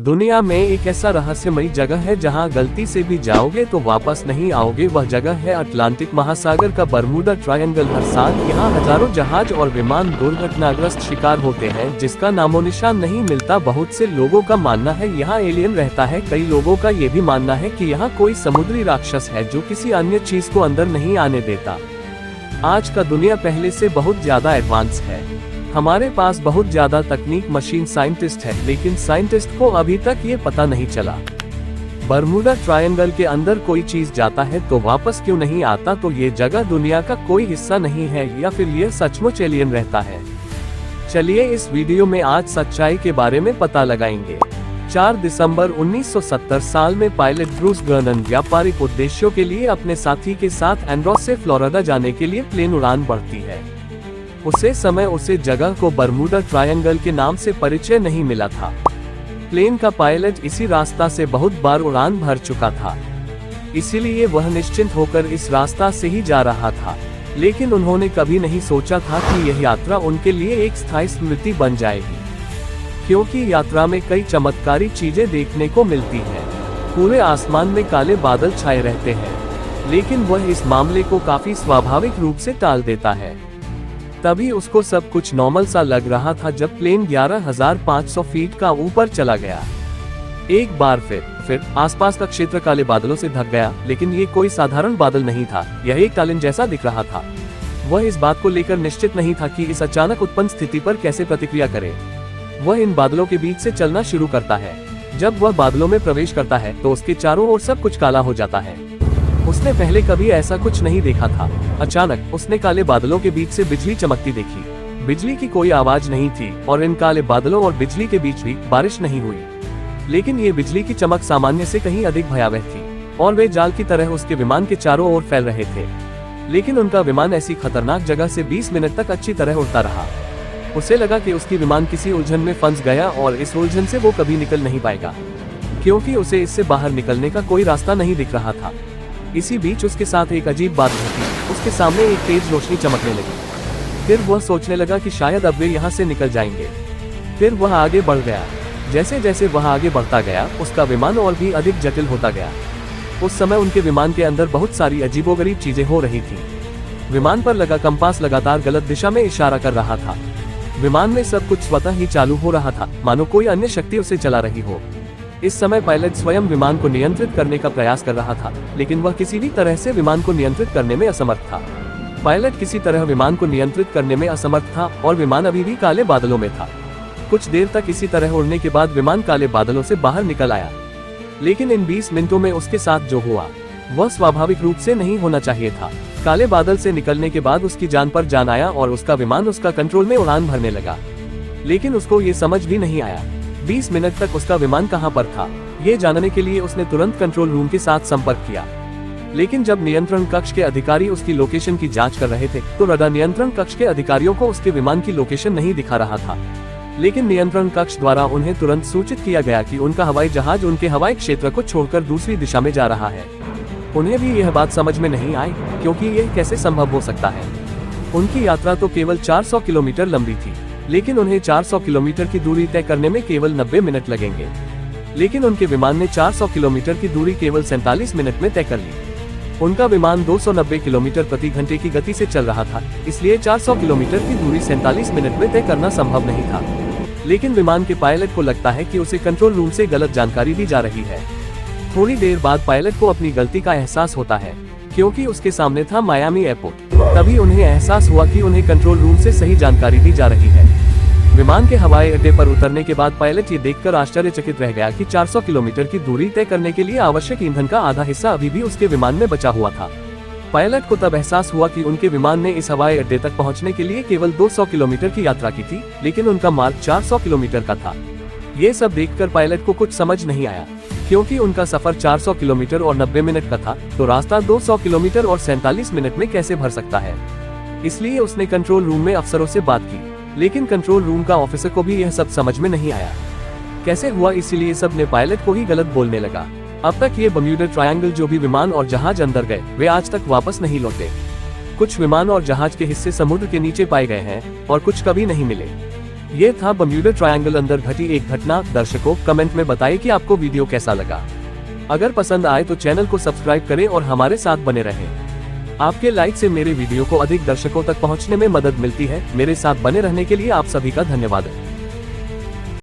दुनिया में एक ऐसा रहस्यमयी जगह है जहां गलती से भी जाओगे तो वापस नहीं आओगे। वह जगह है अटलांटिक महासागर का बरमूडा ट्रायंगल। हर साल यहां हजारों जहाज और विमान दुर्घटनाग्रस्त शिकार होते हैं, जिसका नामो निशान नहीं मिलता। बहुत से लोगों का मानना है यहाँ एलियन रहता है। कई लोगों का ये भी मानना है कि यहाँ कोई समुद्री राक्षस है जो किसी अन्य चीज को अंदर नहीं आने देता। आज का दुनिया पहले से बहुत ज्यादा एडवांस है। हमारे पास बहुत ज्यादा तकनीक, मशीन, साइंटिस्ट है, लेकिन साइंटिस्ट को अभी तक ये पता नहीं चला बरमूडा ट्रायंगल के अंदर कोई चीज जाता है तो वापस क्यों नहीं आता। तो ये जगह दुनिया का कोई हिस्सा नहीं है या फिर ये सचमुच एलियन रहता है। चलिए इस वीडियो में आज सच्चाई के बारे में पता लगाएंगे। 4 दिसंबर 1970 साल में पायलट ब्रूस गर्नन व्यापारिक उद्देश्यों के लिए अपने साथी के साथ एंड्रोस से फ्लोरिडा जाने के लिए प्लेन उड़ान भरती है। उसे समय उसे जगह को बरमूडा ट्रायंगल के नाम से परिचय नहीं मिला था। प्लेन का पायलट इसी रास्ता से बहुत बार उड़ान भर चुका था, इसीलिए वह निश्चिंत होकर इस रास्ता से ही जा रहा था। लेकिन उन्होंने कभी नहीं सोचा था कि यह यात्रा उनके लिए एक स्थायी स्मृति बन जाएगी, क्योंकि यात्रा में कई चमत्कारी चीजें देखने को मिलती हैं। पूरे आसमान में काले बादल छाए रहते हैं, लेकिन वह इस मामले को काफी स्वाभाविक रूप से टाल देता है। तभी उसको सब कुछ नॉर्मल सा लग रहा था जब प्लेन 11,500 फीट का ऊपर चला गया। एक बार फिर आसपास का क्षेत्र काले बादलों से ढक गया, लेकिन ये कोई साधारण बादल नहीं था, यह एक टालिन जैसा दिख रहा था। वह इस बात को लेकर निश्चित नहीं था कि इस अचानक उत्पन्न स्थिति पर कैसे प्रतिक्रिया करे। वह इन बादलों के बीच से चलना शुरू करता है। जब वह बादलों में प्रवेश करता है तो उसके चारों ओर सब कुछ काला हो जाता है। उसने पहले कभी ऐसा कुछ नहीं देखा था। अचानक उसने काले बादलों के बीच से बिजली चमकती देखी। बिजली की कोई आवाज नहीं थी और इन काले बादलों और बिजली के बीच भी बारिश नहीं हुई, लेकिन ये बिजली की चमक सामान्य से कहीं अधिक भयावह थी और वे जाल की तरह उसके विमान के चारों ओर फैल रहे थे। लेकिन उनका विमान ऐसी खतरनाक जगह से 20 मिनट तक अच्छी तरह उड़ता रहा। उसे लगा कि उसकी विमान किसी उलझन में फंस गया और इस उलझन से वो कभी निकल नहीं पाएगा, क्योंकि उसे इससे बाहर निकलने का कोई रास्ता नहीं दिख रहा था। इसी बीच उसके साथ एक अजीब बात घटी। उसके सामने एक तेज रोशनी चमकने लगी। फिर वह सोचने लगा कि शायद अब वे यहाँ से निकल जाएंगे। फिर वह आगे बढ़ गया। जैसे जैसे वह आगे बढ़ता गया, उसका विमान और भी अधिक जटिल होता गया। उस समय उनके विमान के अंदर बहुत सारी अजीबोगरीब चीजें हो रही थी। विमान पर लगा कंपास लगातार गलत दिशा में इशारा कर रहा था। विमान में सब कुछ स्वतः ही चालू हो रहा था, मानो कोई अन्य शक्ति उसे चला रही हो। इस समय पायलट स्वयं विमान को नियंत्रित करने का प्रयास कर रहा था, लेकिन वह किसी भी तरह से विमान को नियंत्रित करने में असमर्थ था। पायलट किसी तरह विमान को नियंत्रित करने में असमर्थ था और विमान अभी भी काले बादलों में था। कुछ देर तक इसी तरह उड़ने के बाद विमान काले बादलों से बाहर निकल आया, लेकिन इन 20 मिनटों में उसके साथ जो हुआ वह स्वाभाविक रूप से नहीं होना चाहिए था। काले बादल से निकलने के बाद उसकी जान पर जान आया और उसका विमान उसका कंट्रोल में उड़ान भरने लगा, लेकिन उसको ये समझ भी नहीं आया 20 मिनट तक उसका विमान कहां पर था। ये जानने के लिए उसने तुरंत कंट्रोल रूम के साथ संपर्क किया, लेकिन जब नियंत्रण कक्ष के अधिकारी उसकी लोकेशन की जांच कर रहे थे तो रडार नियंत्रण कक्ष के अधिकारियों को उसके विमान की लोकेशन नहीं दिखा रहा था। लेकिन नियंत्रण कक्ष द्वारा उन्हें तुरंत सूचित किया गया कि उनका हवाई जहाज उनके हवाई क्षेत्र को छोड़कर दूसरी दिशा में जा रहा है। उन्हें भी यह बात समझ में नहीं आई, क्योंकि यह कैसे संभव हो सकता है। उनकी यात्रा तो केवल 400 किलोमीटर लंबी थी, लेकिन उन्हें 400 किलोमीटर की दूरी तय करने में केवल 90 मिनट लगेंगे। लेकिन उनके विमान ने 400 किलोमीटर की दूरी केवल 47 मिनट में तय कर ली। उनका विमान 290 किलोमीटर प्रति घंटे की गति से चल रहा था, इसलिए 400 किलोमीटर की दूरी 47 मिनट में तय करना संभव नहीं था। लेकिन विमान के पायलट को लगता है कि उसे कंट्रोल रूम से गलत जानकारी दी जा रही है। थोड़ी देर बाद पायलट को अपनी गलती का एहसास होता है, क्योंकि उसके सामने था मायामी एयरपोर्ट। तभी उन्हें एहसास हुआ कि उन्हें कंट्रोल रूम से सही जानकारी दी जा रही है। विमान के हवाई अड्डे पर उतरने के बाद पायलट ये देखकर आश्चर्यचकित रह गया कि 400 किलोमीटर की दूरी तय करने के लिए आवश्यक ईंधन का आधा हिस्सा अभी भी उसके विमान में बचा हुआ था। पायलट को तब एहसास हुआ कि उनके विमान ने इस हवाई अड्डे तक पहुंचने के लिए केवल 200 किलोमीटर की यात्रा की थी, लेकिन उनका मार्ग 400 किलोमीटर का था। ये सब देखकर पायलट को कुछ समझ नहीं आया, क्योंकि उनका सफर 400 किलोमीटर और 90 मिनट का था, तो रास्ता 200 किलोमीटर और 47 मिनट में कैसे भर सकता है। इसलिए उसने कंट्रोल रूम में अफसरों से बात की, लेकिन कंट्रोल रूम का ऑफिसर को भी यह सब समझ में नहीं आया कैसे हुआ, इसीलिए सब ने पायलट को ही गलत बोलने लगा। अब तक ये बर्म्यूडा ट्रायंगल जो भी विमान और जहाज अंदर गए वे आज तक वापस नहीं लौटे। कुछ विमान और जहाज के हिस्से समुद्र के नीचे पाए गए हैं और कुछ कभी नहीं मिले। ये था बर्म्यूडा ट्रायंगल अंदर घटी एक घटना। दर्शकों, कमेंट में बताएं कि आपको वीडियो कैसा लगा। अगर पसंद आए तो चैनल को सब्सक्राइब करें और हमारे साथ बने रहें। आपके लाइक से मेरे वीडियो को अधिक दर्शकों तक पहुंचने में मदद मिलती है। मेरे साथ बने रहने के लिए आप सभी का धन्यवाद।